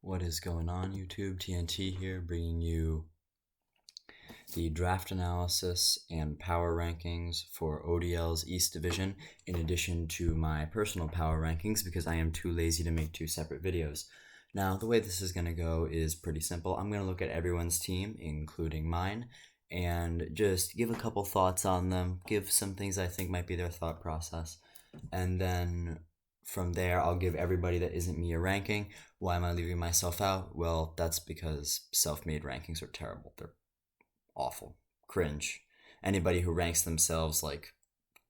What is going on, YouTube? TNT here, bringing you the draft analysis and power rankings for ODL's East Division, in addition to my personal power rankings, because I am too lazy to make two separate videos. Now, the way this is going to go is pretty simple. I'm going to look at everyone's team, including mine, and just give a couple thoughts on them, give some things I think might be their thought process, and then from there, I'll give everybody that isn't me a ranking. Why am I leaving myself out? Well, that's because self-made rankings are terrible. They're awful. Cringe. Anybody who ranks themselves,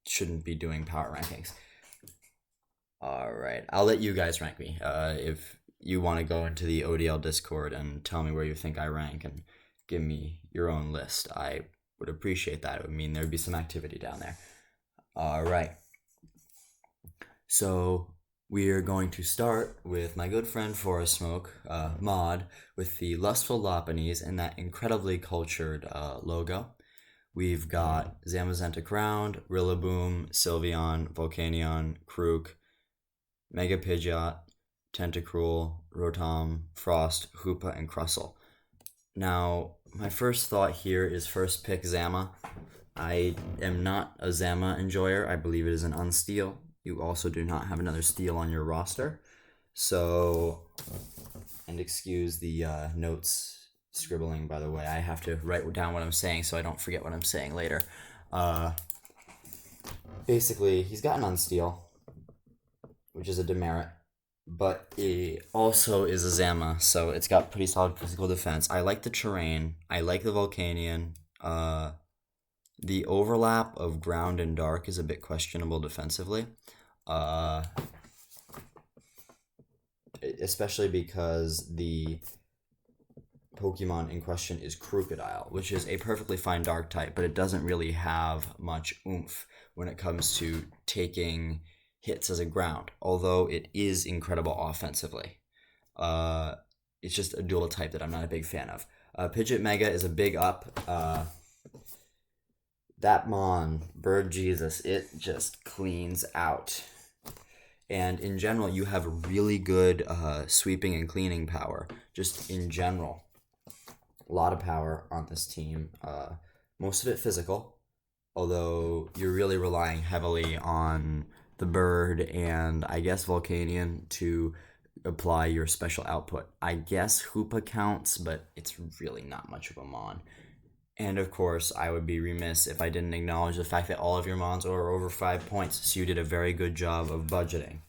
shouldn't be doing power rankings. Alright, I'll let you guys rank me. If you want to go into the ODL Discord and tell me where you think I rank and give me your own list, I would appreciate that. It would mean there'd be some activity down there. Alright. So we are going to start with my good friend Forest Smoke, Mod, with the Lustful Lopanese and that incredibly cultured logo. We've got Zamazenta Crowned, Rillaboom, Sylveon, Volcanion, Krook, Mega Pidgeot, Tentacruel, Rotom, Frost, Hoopa, and Crustle. Now, my first thought here is first pick Zama. I am not a Zama enjoyer. I believe it is an unsteal. You also do not have another steal on your roster. So, and excuse the notes scribbling, by the way. I have to write down what I'm saying so I don't forget what I'm saying later. Basically, he's got an unsteal, which is a demerit. But it also is a Zama, so it's got pretty solid physical defense. I like the terrain. I like the Volcanion. The overlap of ground and dark is a bit questionable defensively. Especially because the Pokemon in question is Crocodile, which is a perfectly fine dark type, but it doesn't really have much oomph when it comes to taking hits as a ground, although it is incredible offensively. It's just a dual type that I'm not a big fan of. Pidgeot Mega is a big up. That Mon, Bird Jesus, it just cleans out. And in general, you have really good sweeping and cleaning power, just in general. A lot of power on this team. Most of it physical, although you're really relying heavily on the Bird and, I guess, Volcanion to apply your special output. I guess Hoopa counts, but it's really not much of a Mon. And of course, I would be remiss if I didn't acknowledge the fact that all of your Mons are over 5 points, so you did a very good job of budgeting.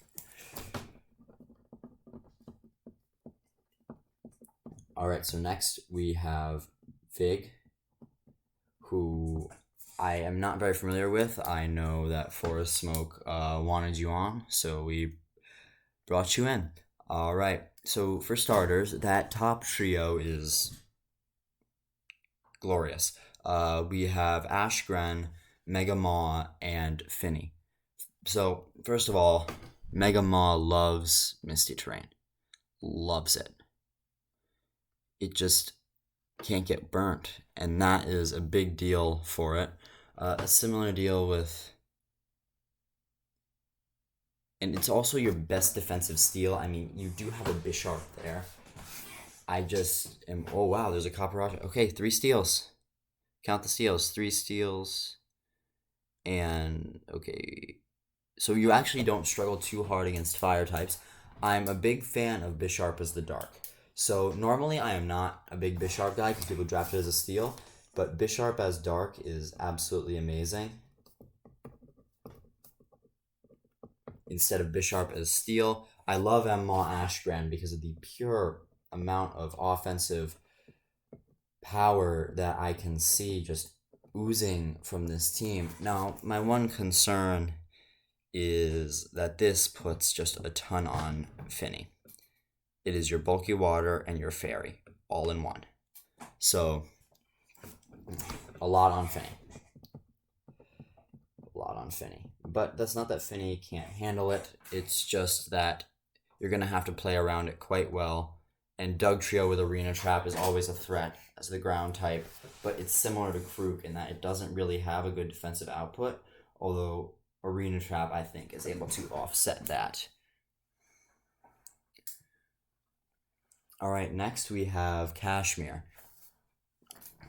Alright, so next we have Fig, who I am not very familiar with. I know that Forest Smoke wanted you on, so we brought you in. Alright, so for starters, that top trio is glorious. We have Ashgren, Mega Maw, and Finny. So, first of all, Mega Maw loves Misty Terrain. Loves it. It just can't get burnt, and that is a big deal for it. A similar deal with... And it's also your best defensive steal. I mean, you do have a Bisharp there. I just am... Oh, wow, there's a Copperajah. Okay, 3 steals. Count the steals. 3 steals. And, okay. So you actually don't struggle too hard against fire types. I'm a big fan of Bisharp as the dark. So normally I am not a big Bisharp guy because people draft it as a steal. But Bisharp as dark is absolutely amazing. Instead of Bisharp as steel. I love Maw Ashgren because of the pure amount of offensive power that I can see just oozing from this team. Now, my one concern is that this puts just a ton on Finny. It is your bulky water and your fairy all in one. So, a lot on Finny. A lot on Finny. But that's not that Finny can't handle it. It's just that you're going to have to play around it quite well. And Dugtrio with Arena Trap is always a threat as the ground type. But it's similar to Krook in that it doesn't really have a good defensive output. Although Arena Trap, I think, is able to offset that. All right, next we have Kashmir.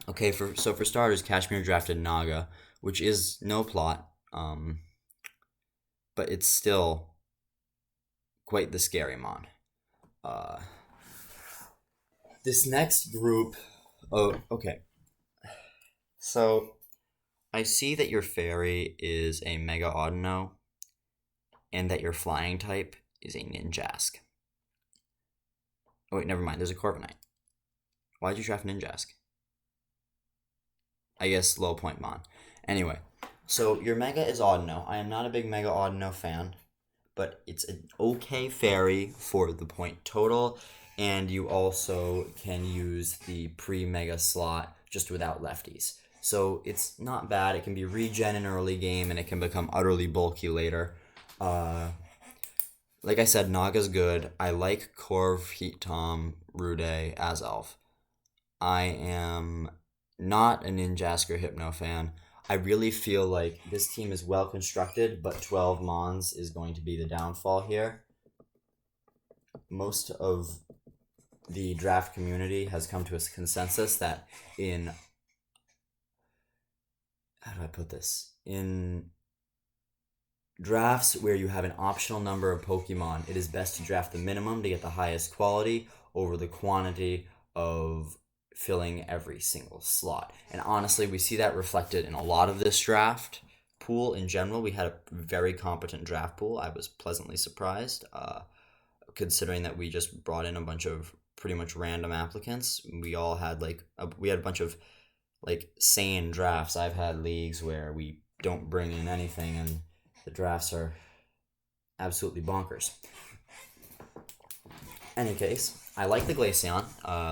Okay, for starters, Kashmir drafted Naga, which is no plot, but it's still quite the scary mon. Uh, this next group, oh, okay. So I see that your fairy is a Mega Audino, and that your flying type is a Ninjask. Oh wait, never mind. There's a Corviknight. Why'd you draft Ninjask? I guess low point mon. Anyway, so your Mega is Audino. I am not a big Mega Audino fan, but it's an okay fairy for the point total, and you also can use the pre-Mega slot just without lefties. So it's not bad. It can be regen in early game, and it can become utterly bulky later. Uh, like I said, Naga's good. I like Corv, Heat Tom, Rude as Elf. I am not a Ninjasker Hypno fan. I really feel like this team is well constructed, but 12 Mons is going to be the downfall here. Most of the draft community has come to a consensus that in, how do I put this? In drafts where you have an optional number of Pokemon, it is best to draft the minimum to get the highest quality over the quantity of filling every single slot. And honestly, we see that reflected in a lot of this draft pool in general. We had a very competent draft pool. I was pleasantly surprised, considering that we just brought in a bunch of pretty much random applicants. We all had we had a bunch of sane drafts. I've had leagues where we don't bring in anything and the drafts are absolutely bonkers. Any case, I like the Glaceon.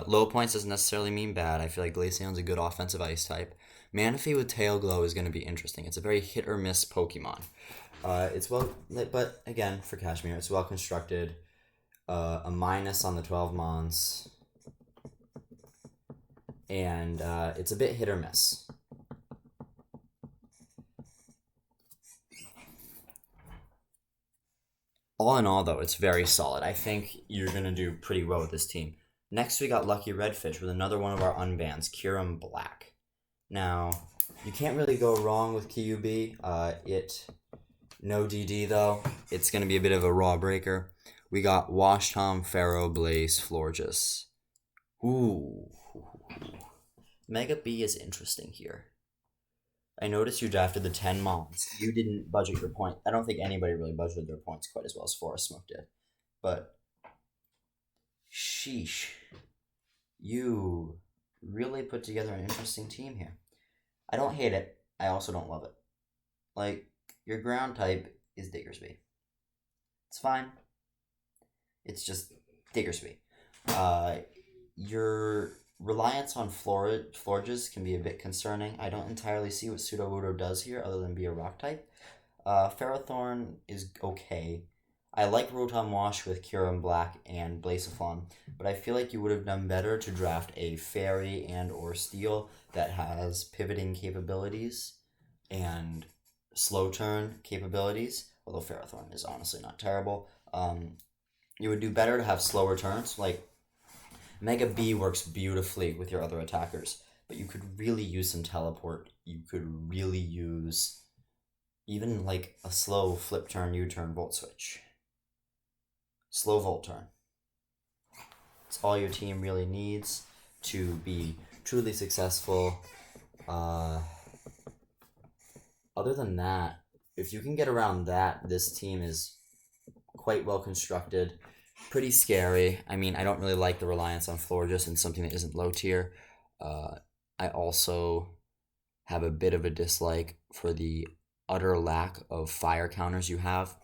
Low points doesn't necessarily mean bad. I feel like Glaceon's a good offensive ice type. Manaphy with Tail Glow is going to be interesting. It's a very hit or miss Pokemon. It's but again, for Kashmir, it's well constructed. A minus on the 12 Mons. And it's a bit hit or miss. All in all, though, it's very solid. I think you're going to do pretty well with this team. Next, we got Lucky Redfish with another one of our unbans, Kyurem Black. Now, you can't really go wrong with QB. No DD, though. It's going to be a bit of a raw breaker. We got Wash Tom, Pharaoh, Blaze, Florges. Ooh. Mega B is interesting here. I noticed you drafted the 10 Mons. You didn't budget your point. I don't think anybody really budgeted their points quite as well as Forest Smoke did. But, sheesh. You really put together an interesting team here. I don't hate it. I also don't love it. Your ground type is Diggersby. It's fine. It's just Diggersby. Your reliance on Florges can be a bit concerning. I don't entirely see what Sudowoodo does here other than be a rock type. Ferrothorn is okay. I like Rotom Wash with Kyurem Black and Blacephalon, but I feel like you would have done better to draft a Fairy and or Steel that has pivoting capabilities and slow turn capabilities, although Ferrothorn is honestly not terrible. You would do better to have slower turns. Mega B works beautifully with your other attackers, but you could really use some teleport. You could really use even a slow flip turn, U-turn, volt switch. Slow volt turn. It's all your team really needs to be truly successful. Other than that, if you can get around that, this team is quite well constructed. Pretty scary. I mean, I don't really like the reliance on Florges and something that isn't low tier. I also have a bit of a dislike for the utter lack of fire counters you have.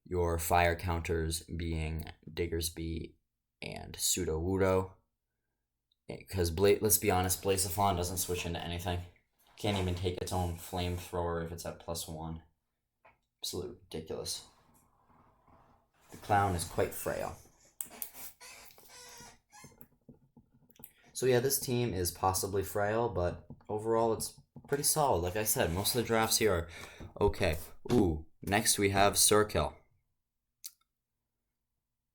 Your fire counters being Diggersby and Sudowoodo. Because, let's be honest, Blacephalon doesn't switch into anything. Can't even take its own flamethrower if it's at +1. Absolutely ridiculous. The clown is quite frail. So yeah, this team is possibly frail, but overall it's pretty solid. Like I said, most of the drafts here are okay. Ooh, next we have Sirkill.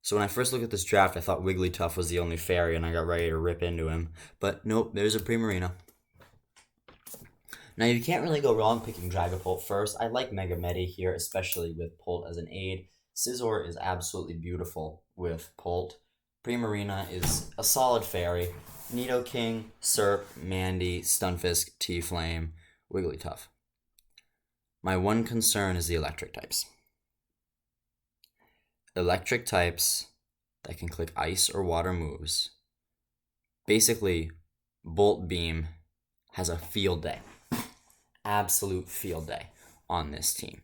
So when I first looked at this draft, I thought Wigglytuff was the only fairy, and I got ready to rip into him. But nope, there's a Primarina. Now you can't really go wrong picking Dragapult first. I like Mega Medi here, especially with Pult as an aid. Scizor is absolutely beautiful with Pult. Primarina is a solid fairy. Nidoking, Serp, Mandy, Stunfisk, T-Flame, Wigglytuff. My one concern is the electric types. Electric types that can click ice or water moves. Basically, Bolt Beam has a field day. Absolute field day on this team.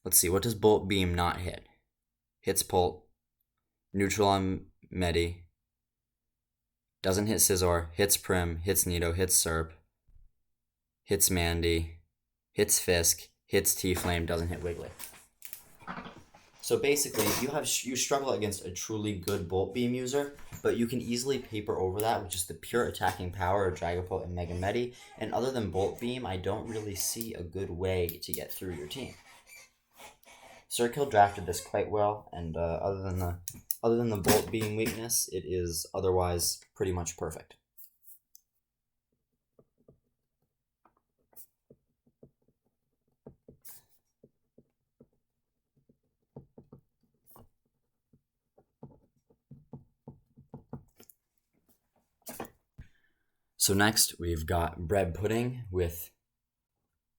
Let's see, what does Bolt Beam not hit? Hits Pult, neutral on Medi, doesn't hit Scizor, hits Prim, hits Nido, hits Serp, hits Mandy, hits Fisk, hits T-Flame, doesn't hit Wiggly. So basically, you struggle against a truly good Bolt Beam user, but you can easily paper over that with just the pure attacking power of Dragapult and Mega Medi. And other than Bolt Beam, I don't really see a good way to get through your team. Sirkill drafted this quite well, and other than the Bolt Beam weakness, it is otherwise pretty much perfect. So next, we've got BreadPudding with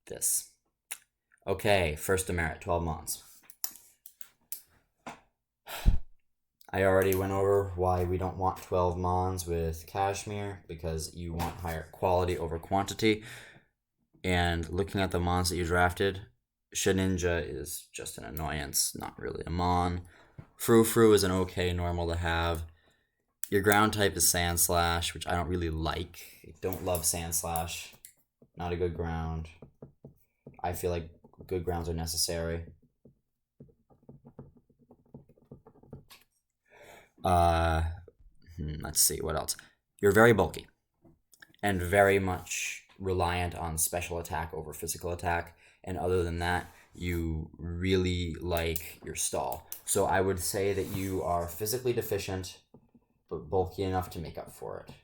this. Okay, first demerit, 12 Mons. I already went over why we don't want 12 Mons with Kashmir, because you want higher quality over quantity. And looking at the Mons that you drafted, Shedinja is just an annoyance, not really a Mon. Frou is an okay normal to have. Your ground type is Sandslash, which I don't really like. I don't love Sandslash. Not a good ground. I feel like good grounds are necessary. Let's see, what else? You're very bulky. And very much reliant on special attack over physical attack. And other than that, you really like your stall. So I would say that you are physically deficient, but bulky enough to make up for it.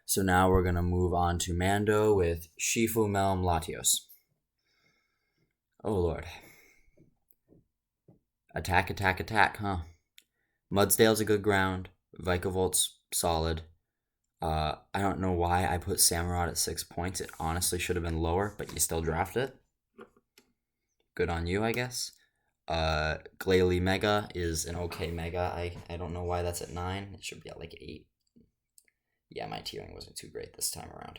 So now we're going to move on to Mando with Shifu, Melm, Latios. Oh lord. Attack, huh? Mudsdale's a good ground. Vikavolt solid. I don't know why I put Samurott at 6 points. It honestly should have been lower, but you still draft it. Good on you, I guess. Glalie Mega is an okay Mega. I don't know why that's at 9. It should be at like 8. Yeah, my tiering wasn't too great this time around.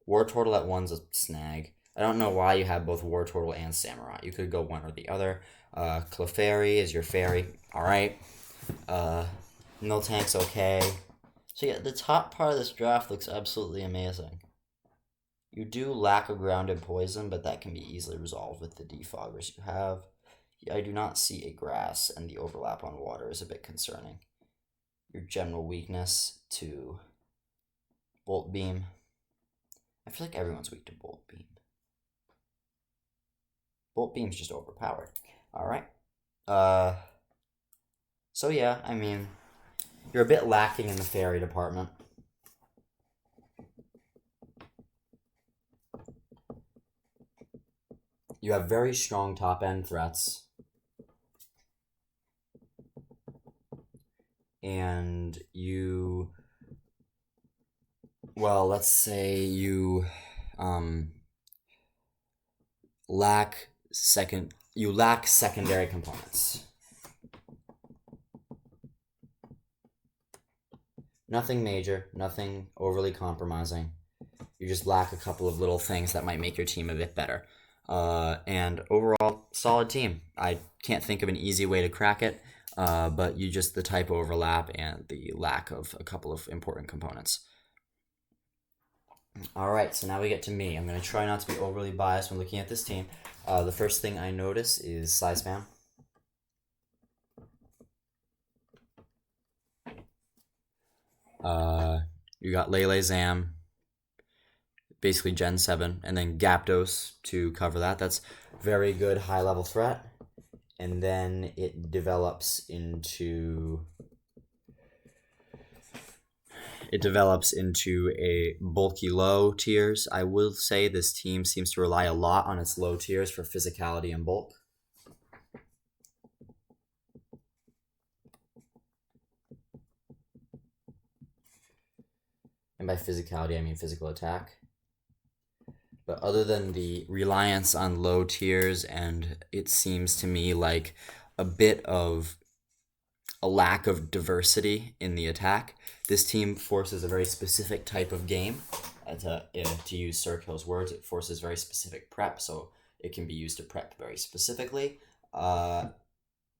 Wartortle at 1's a snag. I don't know why you have both Wartortle and Samurott. You could go one or the other. Clefairy is your fairy. Alright. Miltank's okay. So yeah, the top part of this draft looks absolutely amazing. You do lack a grounded poison, but that can be easily resolved with the defoggers you have. I do not see a grass, and the overlap on water is a bit concerning. Your general weakness to Bolt Beam. I feel like everyone's weak to Bolt Beam. Bolt Beam's just overpowered. Alright. So yeah, I mean, you're a bit lacking in the fairy department. You have very strong top-end threats. And you, well, let's say you lack secondary components. Nothing major, nothing overly compromising. You just lack a couple of little things that might make your team a bit better. And overall, solid team. I can't think of an easy way to crack it, but you just the type overlap and the lack of a couple of important components. Alright, so now we get to me. I'm going to try not to be overly biased when looking at this team. The first thing I notice is size spam. You got Lele Zam, basically Gen 7, and then Gyapdos to cover that. That's very good high level threat. And then it develops into a bulky low tiers. I will say this team seems to rely a lot on its low tiers for physicality and bulk. And by physicality, I mean physical attack. But other than the reliance on low tiers, and it seems to me like a bit of a lack of diversity in the attack, this team forces a very specific type of game. To use Sirkill's words, it forces very specific prep, so it can be used to prep very specifically.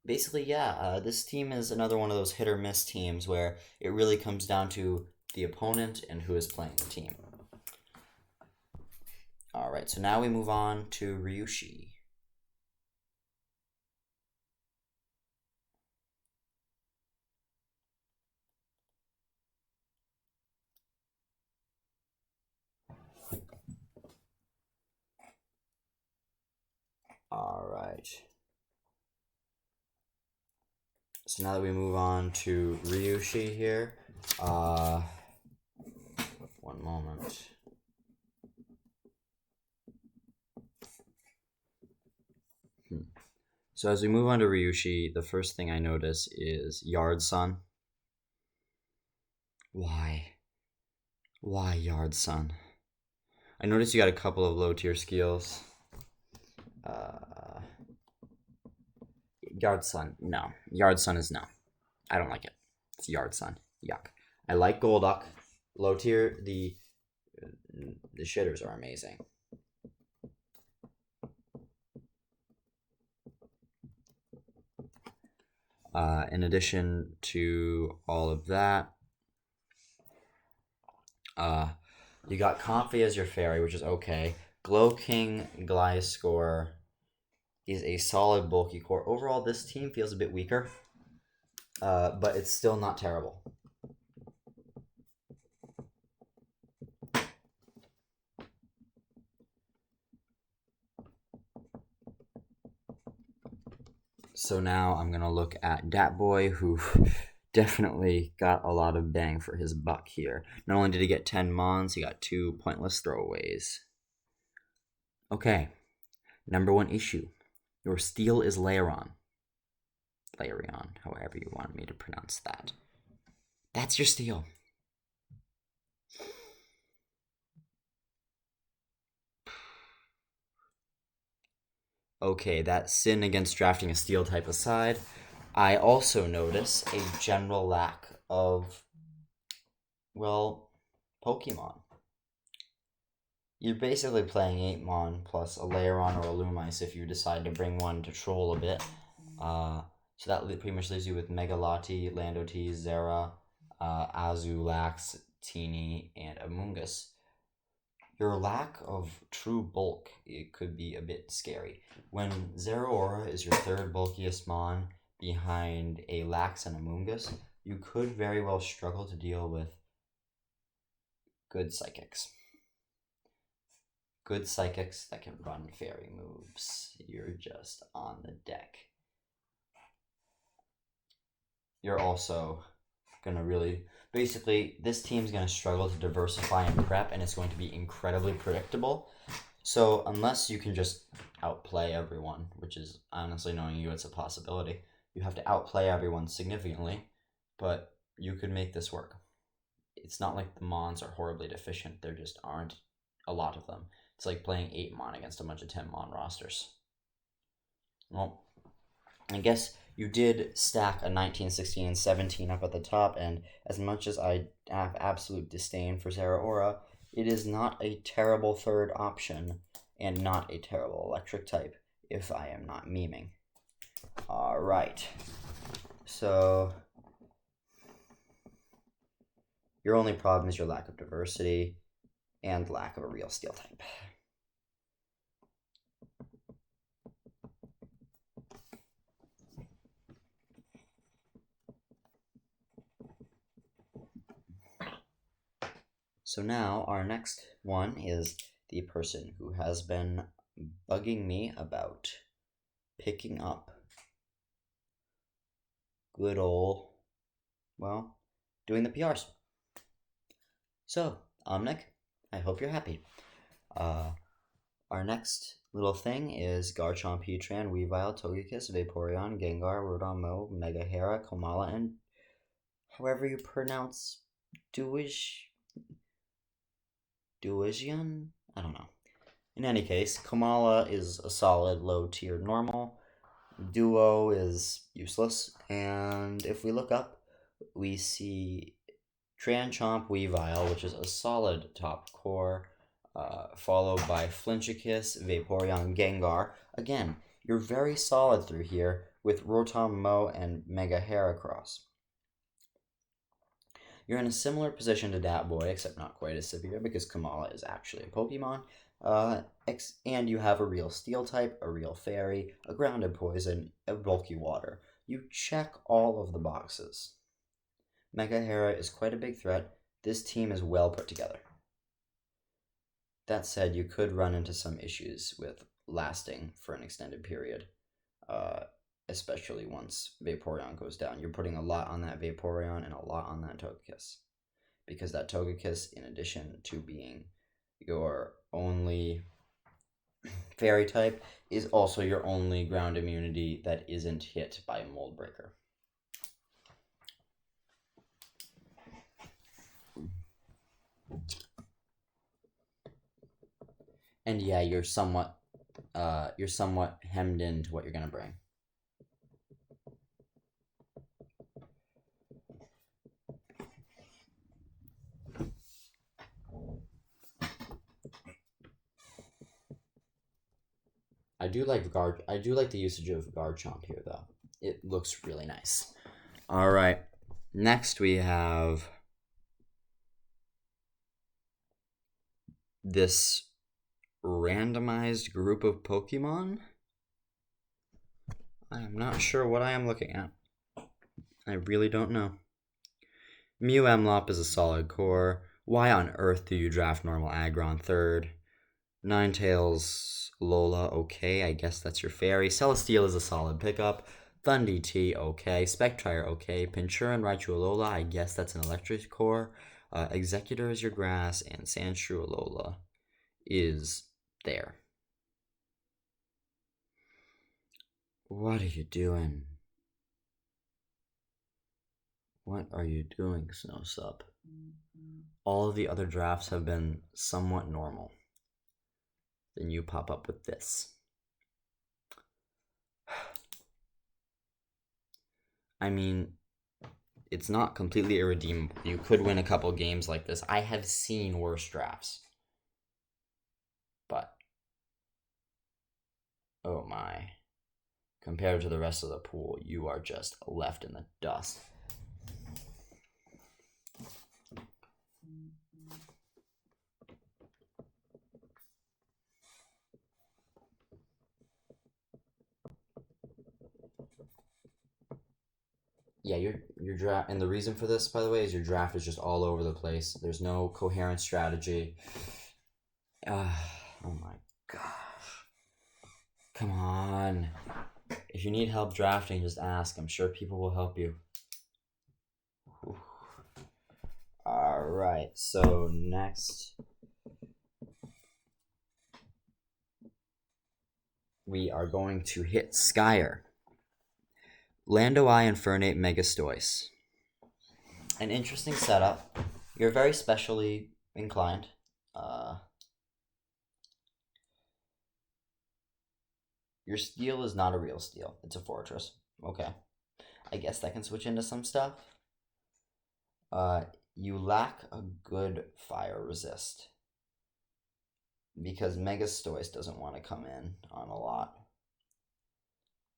This team is another one of those hit or miss teams where it really comes down to the opponent and who is playing the team. Alright, so now we move on to Ryushi. Alright. So now that we move on to Ryushi here, one moment. So as we move on to Ryushi, the first thing I notice is Yard Sun. Why? Why Yard Sun? I noticed you got a couple of low tier skills. Yard Sun, no. Yard Sun is no. I don't like it. It's Yard Sun. Yuck. I like Golduck. Low tier, the shitters are amazing. In addition to all of that, you got Comfy as your fairy, which is okay. Glow King Gliscor is a solid bulky core. Overall, this team feels a bit weaker, but it's still not terrible. So now I'm going to look at Datboi, who definitely got a lot of bang for his buck here. Not only did he get 10 Mons, he got 2 pointless throwaways. Okay, number 1 issue. Your steal is Lairon. Lairon, however you want me to pronounce that. That's your steal. Okay, that sin against drafting a steel type aside, I also notice a general lack of, well, Pokemon. You're basically playing 8 Mon plus a Lairon or a Lumice if you decide to bring one to troll a bit. So that pretty much leaves you with Megalati, Landotees, Zera, Azulax, Teeny, and Amoonguss. Your lack of true bulk, it could be a bit scary. When Zeraora is your third bulkiest Mon behind a Lax and Amoonguss, you could very well struggle to deal with good Psychics. Good Psychics that can run fairy moves. You're just on the deck. You're also going to really... Basically, this team's going to struggle to diversify and prep, and it's going to be incredibly predictable. So, unless you can just outplay everyone, which is, honestly, knowing you, it's a possibility. You have to outplay everyone significantly, but you could make this work. It's not like the Mons are horribly deficient. There just aren't a lot of them. It's like playing 8 Mon against a bunch of 10 Mon rosters. Well, I guess you did stack a 19, 16, and 17 up at the top, and as much as I have absolute disdain for Zeraora, it is not a terrible third option, and not a terrible electric type, if I am not memeing. Alright. So, your only problem is your lack of diversity, and lack of a real steel type. So now our next one is the person who has been bugging me about picking up good old, well, doing the PRs. So, Omnic, I hope you're happy. Our next little thing is Garchomp, Heatran, Weavile, Togekiss, Vaporeon, Gengar, Rotom, Mo, Megahera, Komala, and however you pronounce Duigian? I don't know. In any case, Komala is a solid low-tier normal. Duo is useless. And if we look up, we see Tranchomp, Weavile, which is a solid top core, followed by Flinchicus, Vaporeon, Gengar. Again, you're very solid through here with Rotom, Mo, and Mega Heracross. You're in a similar position to Datboi, except not quite as severe because Komala is actually a Pokemon. And you have a real Steel type, a real Fairy, a Grounded Poison, a Bulky Water. You check all of the boxes. Megahera is quite a big threat. This team is well put together. That said, you could run into some issues with lasting for an extended period, especially once Vaporeon goes down. You're putting a lot on that Vaporeon and a lot on that Togekiss, because that Togekiss, in addition to being your only Fairy type, is also your only ground immunity that isn't hit by a Mold Breaker. And yeah, you're somewhat hemmed into what you're gonna bring. I do like the usage of Garchomp here though. It looks really nice. All right. Next we have this randomized group of Pokemon. I am not sure what I am looking at. I really don't know. Mew Emlop is a solid core. Why on earth do you draft normal Aggron third? Ninetales Lola, okay, I guess that's your Fairy. Celesteal is a solid pickup. Thundee, okay. Spectrier, okay. Pinsura and Raichu Alola, I guess that's an electric core. Executor is your grass, and Sandshrew Alola is there. What are you doing? What are you doing, Snowsup? All of the other drafts have been somewhat normal. Then you pop up with this. I mean, it's not completely irredeemable. You could win a couple games like this. I have seen worse drafts. But, oh my. Compared to the rest of the pool, you are just left in the dust. Yeah, your draft, and the reason for this, by the way, is your draft is just all over the place. There's no coherent strategy. Oh my gosh. Come on. If you need help drafting, just ask. I'm sure people will help you. Alright, so next we are going to hit Skyre. Landoi, Infernape, Megastoise. An interesting setup. You're very specially inclined. Your steel is not a real steel. It's a fortress. Okay. I guess that can switch into some stuff. You lack a good fire resist, because Megastoise doesn't want to come in on a lot.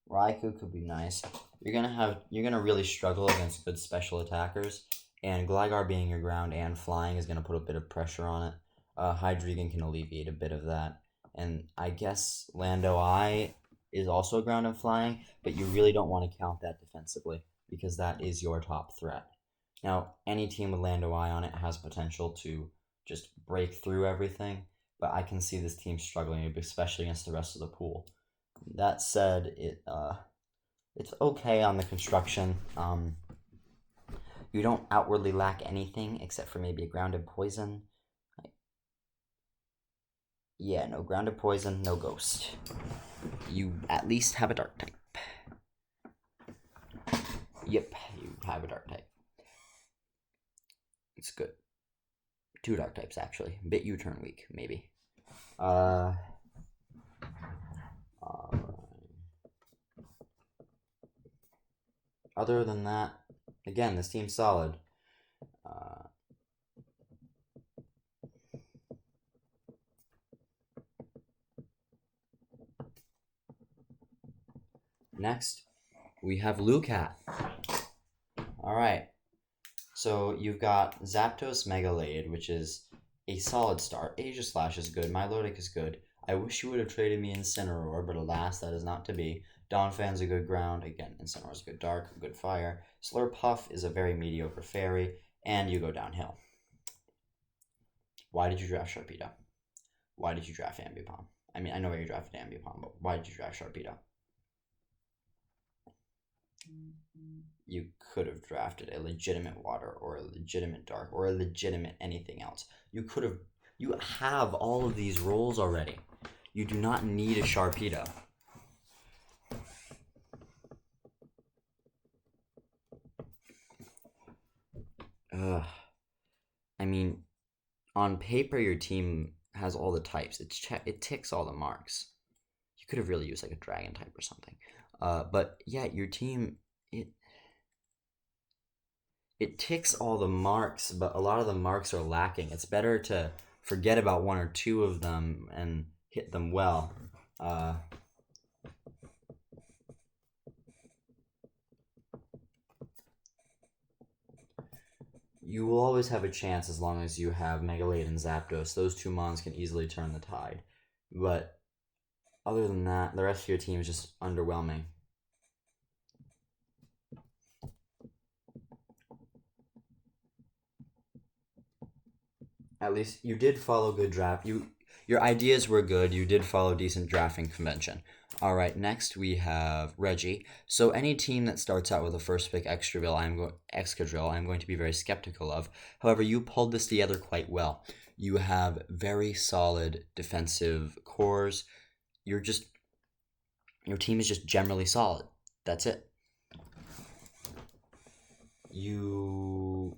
Raikou could be nice. You're gonna really struggle against good special attackers, and Gligar being your ground and flying is gonna put a bit of pressure on it. Hydreigon can alleviate a bit of that, and I guess Landoi is also ground and flying, but you really don't want to count that defensively because that is your top threat. Now, any team with Landoi on it has potential to just break through everything. But I can see this team struggling, especially against the rest of the pool. That said, it's okay on the construction. You don't outwardly lack anything except for maybe a grounded poison. Yeah, no grounded poison, no ghost. You at least have a dark type. Yep, you have a dark type. It's good. 2 dark types, actually. Bit U-turn weak, maybe. Other than that, again, this team's solid. Next, we have Lukat. Alright, so you've got Zapdos Megalade, which is a solid start. Aegislash is good. Milotic is good. I wish you would have traded me Incineroar, but alas, that is not to be. Donphan's a good ground. Again, Incineroar's good dark, good fire. Slurpuff is a very mediocre fairy, and you go downhill. Why did you draft Sharpedo? Why did you draft Ambipom? I mean, I know where you drafted Ambipom, but why did you draft Sharpedo? You could have drafted a legitimate water or a legitimate dark or a legitimate anything else. You have all of these roles already. You do not need a Sharpedo. I mean, on paper, your team has all the types. It ticks all the marks. You could have really used like a dragon type or something. But yeah, your team it ticks all the marks, but a lot of the marks are lacking. It's better to forget about 1 or 2 of them and hit them well. You will always have a chance as long as you have Megalade and Zapdos. Those 2 mons can easily turn the tide. But other than that, the rest of your team is just underwhelming. At least you did follow good draft. Your ideas were good. You did follow decent drafting convention. All right, next we have Reggie. So any team that starts out with a first pick Excadrill, I'm going to be very skeptical of. However, you pulled this together quite well. You have very solid defensive cores. Your team is just generally solid. That's it. You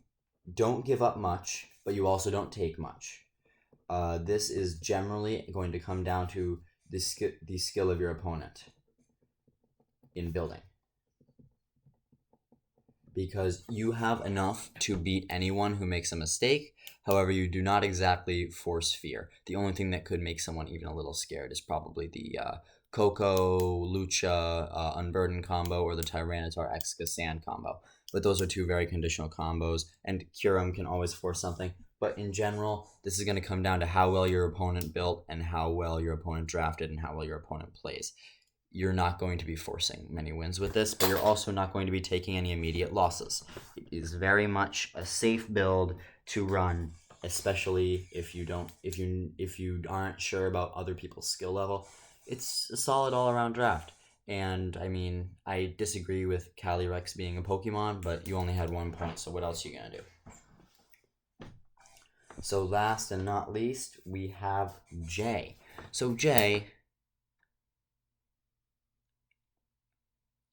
don't give up much, but you also don't take much. This is generally going to come down to the skill of your opponent in building. Because you have enough to beat anyone who makes a mistake. However, you do not exactly force fear. The only thing that could make someone even a little scared is probably the Coco, Lucha, Unburden combo, or the Tyranitar X Sand combo. But those are 2 very conditional combos, and Kyurem can always force something. But in general, this is going to come down to how well your opponent built and how well your opponent drafted and how well your opponent plays. You're not going to be forcing many wins with this, but you're also not going to be taking any immediate losses. It is very much a safe build to run, especially if you aren't sure about other people's skill level. It's a solid all-around draft. And, I mean, I disagree with Calyrex being a Pokemon, but you only had 1 point, so what else are you going to do? So last and not least, we have Jay. So Jay,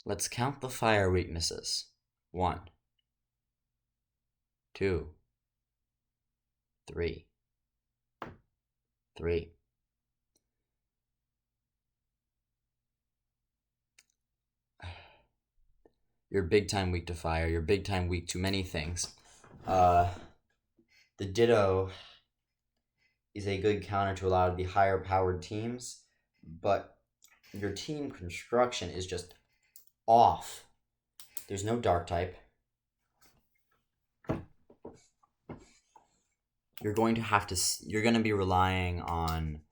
let's count the fire weaknesses. 1, 2, 3. You're big time weak to fire. You're big time weak to many things. The Ditto is a good counter to a lot of the higher powered teams, but your team construction is just off. There's no dark type. You're going to be relying on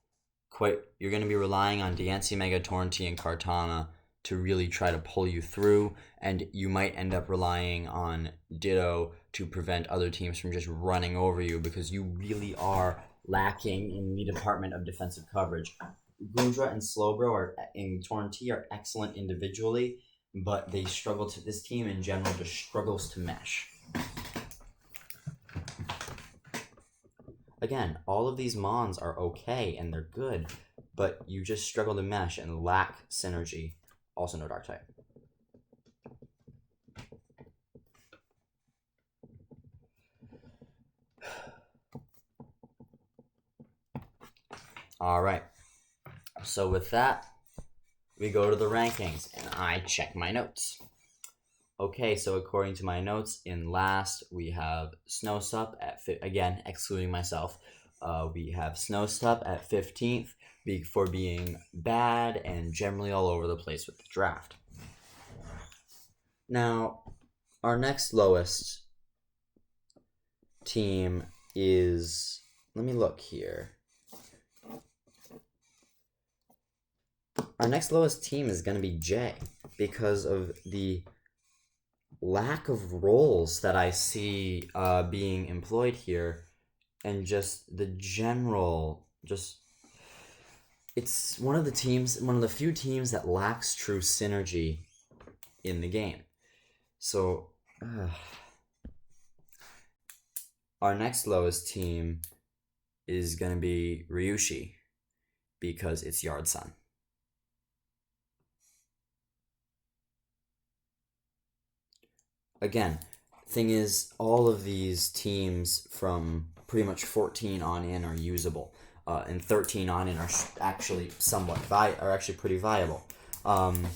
Diancie, Mega Torrentine, and Kartana to really try to pull you through, and you might end up relying on Ditto to prevent other teams from just running over you because you really are lacking in the department of defensive coverage. Gundra and Slowbro are in Torn T are excellent individually, but they struggle to. This team in general just struggles to mesh. Again, all of these Mons are okay and they're good, but you just struggle to mesh and lack synergy. Also no Dark type. Alright, so with that, we go to the rankings, and I check my notes. Okay, so according to my notes, in last, we have Snowsup at, again, excluding myself, we have Snowsup at 15th for being bad and generally all over the place with the draft. Now, our next lowest team is, let me look here. Our next lowest team is going to be J because of the lack of roles that I see being employed here, and just the general, it's one of the few teams that lacks true synergy in the game. So, our next lowest team is going to be Ryushi because it's Yard Sun. Again, thing is, all of these teams from pretty much 14 on in are usable, and 13 on in are actually pretty viable. I'm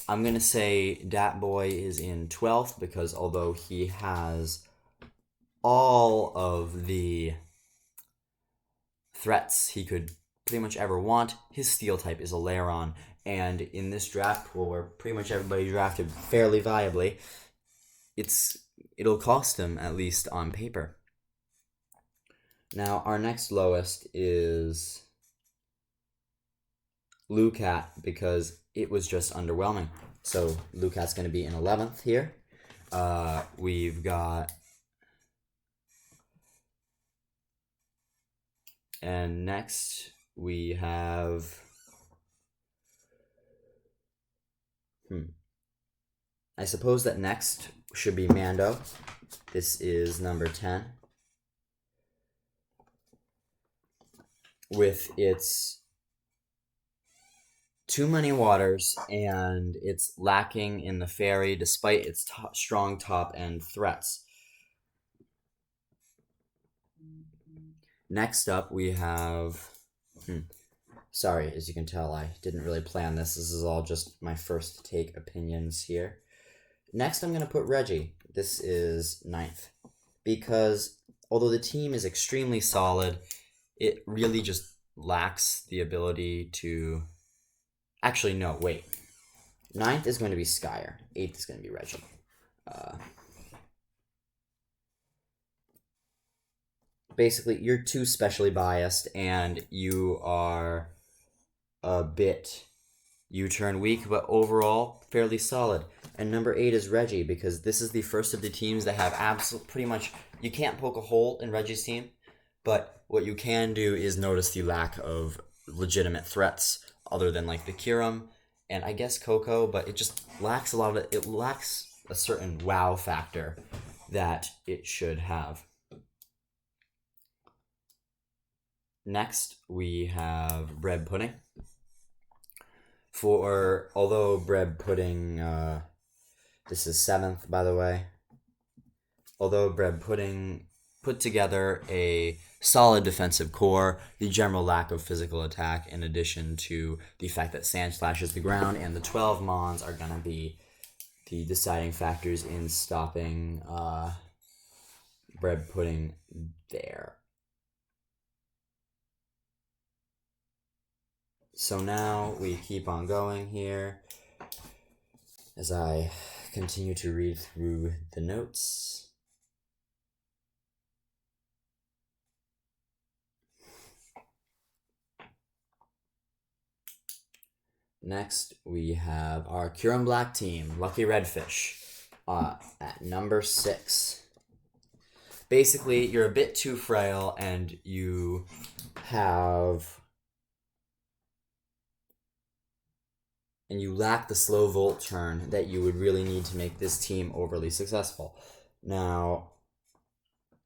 gonna say Datboi is in 12th because although he has all of the threats he could pretty much ever want, his steel type is a Lairon, and in this draft pool where pretty much everybody drafted fairly viably, it'll cost him, at least on paper. Now, our next lowest is Lukat because it was just underwhelming. So Lukat's going to be in 11th here. We've got... And next, we have... I suppose that next should be Mando. This is number 10. With its too many waters and it's lacking in the fairy despite its strong top end threats. Next up we have... Sorry, as you can tell, I didn't really plan this. This is all just my first take opinions here. Next, I'm going to put Reggie. This is 9th. Because although the team is extremely solid, it really just lacks the ability to... Actually, no, wait. 9th is going to be Skyre. 8th is going to be Reggie. Basically, you're too specially biased, and you are a bit U-turn weak, but overall, fairly solid. And number 8 is Reggie, because this is the first of the teams that have pretty much... You can't poke a hole in Reggie's team, but what you can do is notice the lack of legitimate threats, other than like the Kirim, and I guess Coco, but it just lacks it lacks a certain wow factor that it should have. Next, we have BreadPudding. Although BreadPudding, this is 7th, by the way. Although BreadPudding put together a solid defensive core, the general lack of physical attack, in addition to the fact that Sand slashes the ground and the 12 Mons are going to be the deciding factors in stopping BreadPudding there. So now we keep on going here as I continue to read through the notes. Next, we have our Kieran Black team, Lucky Redfish, at number 6. Basically, you're a bit too frail, and you lack the slow volt turn that you would really need to make this team overly successful. Now,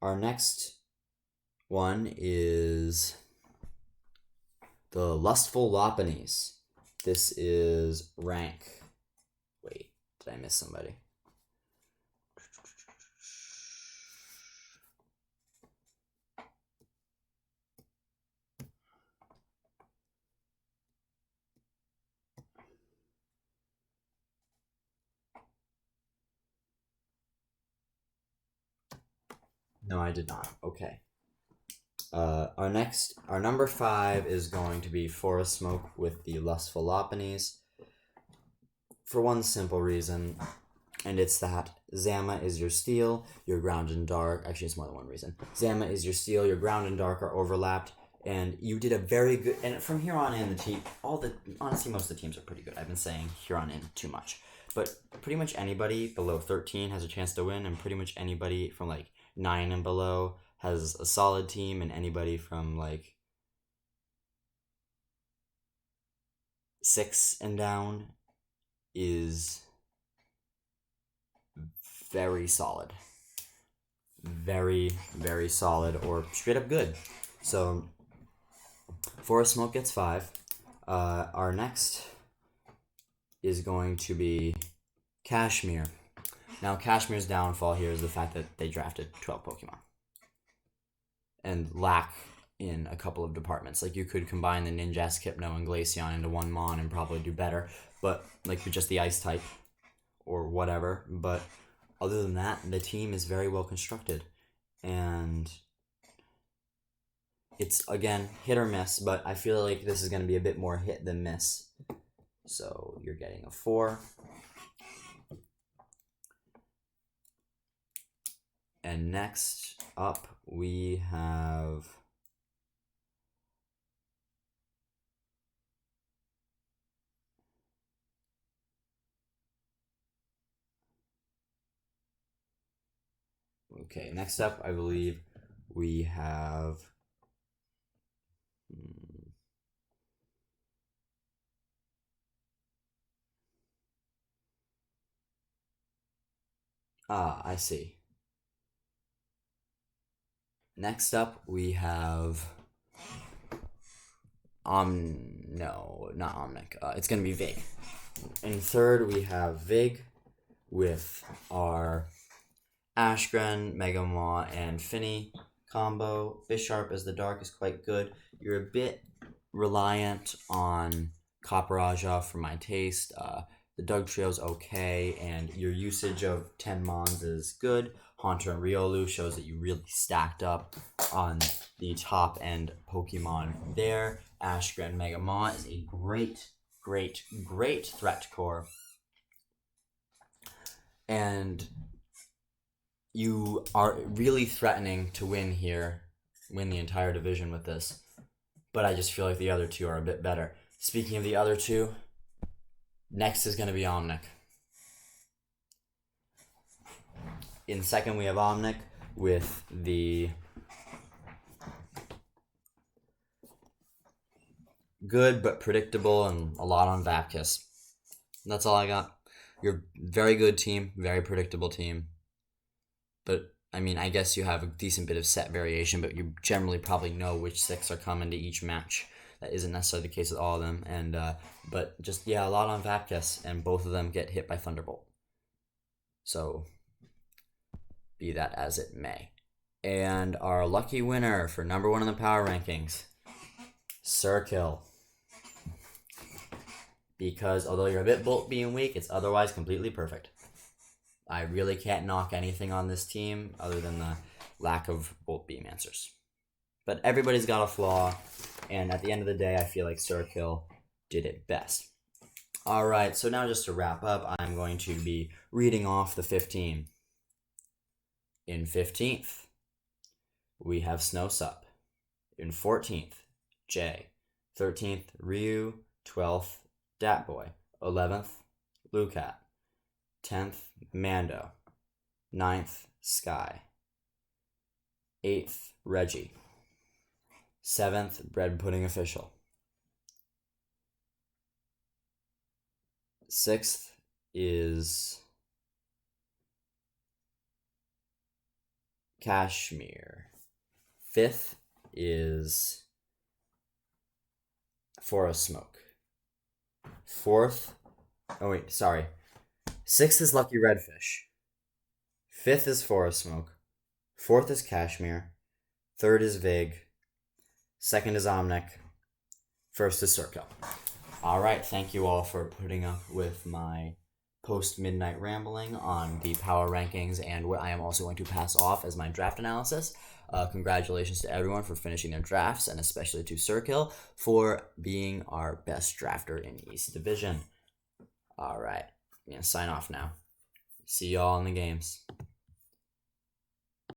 our next one is the Lustful Lopanese. This is rank. Wait, did I miss somebody? No, I did not. Okay. Our number 5 is going to be Forest Smoke with the Lustful Lopanese. For one simple reason, and it's that Zama is your steel, your ground and dark. Actually, it's more than one reason. Zama is your steel, your ground and dark are overlapped, and you did a very good. And from here on in, honestly, most of the teams are pretty good. I've been saying here on in too much, but pretty much anybody below 13 has a chance to win, and pretty much anybody from like 9 and below has a solid team, and anybody from like 6 and down is very solid. Very, very solid, or straight up good. So, Forest Smoke gets 5. Our next is going to be Kashmir. Now, Kashmir's downfall here is the fact that they drafted 12 Pokemon and lack in a couple of departments. Like, you could combine the Ninjask, Hypno, and Glaceon into one Mon and probably do better, but like with just the Ice type or whatever. But other than that, the team is very well constructed, and it's, again, hit or miss, but I feel like this is going to be a bit more hit than miss. So you're getting a 4. And next up, we have next up, I believe we have I see. Next up, we have no, not Omnic. It's gonna be Vig. In third, we have Vig with our Ashgren, Megamaw, and Finny combo. Bisharp as the dark is quite good. You're a bit reliant on Copperaja for my taste. The Doug Trio's okay, and your usage of 10 Mons is good. Haunter and Riolu shows that you really stacked up on the top end Pokemon there. Ashgren Megamaw is a great threat core. And you are really threatening to win here, win the entire division with this. But I just feel like the other two are a bit better. Speaking of the other two, next is going to be Omnic. In second, we have Omnic with the good but predictable and a lot on Vapkiss. That's all I got. You're a very good team, very predictable team. But, I mean, I guess you have a decent bit of set variation, but you generally probably know which 6 are coming to each match. That isn't necessarily the case with all of them. And but just, yeah, a lot on Vapkiss, and both of them get hit by Thunderbolt. So, be that as it may. And our lucky winner for number 1 in the power rankings, Sirkill. Because although you're a bit Bolt being weak, it's otherwise completely perfect. I really can't knock anything on this team other than the lack of Bolt Beam answers. But everybody's got a flaw, and at the end of the day, I feel like Sirkill did it best. Alright, so now just to wrap up, I'm going to be reading off the 15. In 15th, we have Snowsup. In 14th, Jay. 13th, Ryu. 12th, Datboi. 11th, Lukat. 10th, Mando. 9th, Skyre. 8th, Reggie. 7th, BreadPudding Official. 6th is Kashmir. 5th is Forest Smoke. 4th, oh wait, sorry. 6th is Lucky Redfish. 5th is Forest Smoke. 4th is Kashmir. 3rd is Vig. 2nd is Omnic. 1st is Sirkill. All right, thank you all for putting up with my post-midnight rambling on the power rankings and what I am also going to pass off as my draft analysis. Congratulations to everyone for finishing their drafts, and especially to Sirkill for being our best drafter in East Division. All right, I'm going to sign off now. See y'all in the games.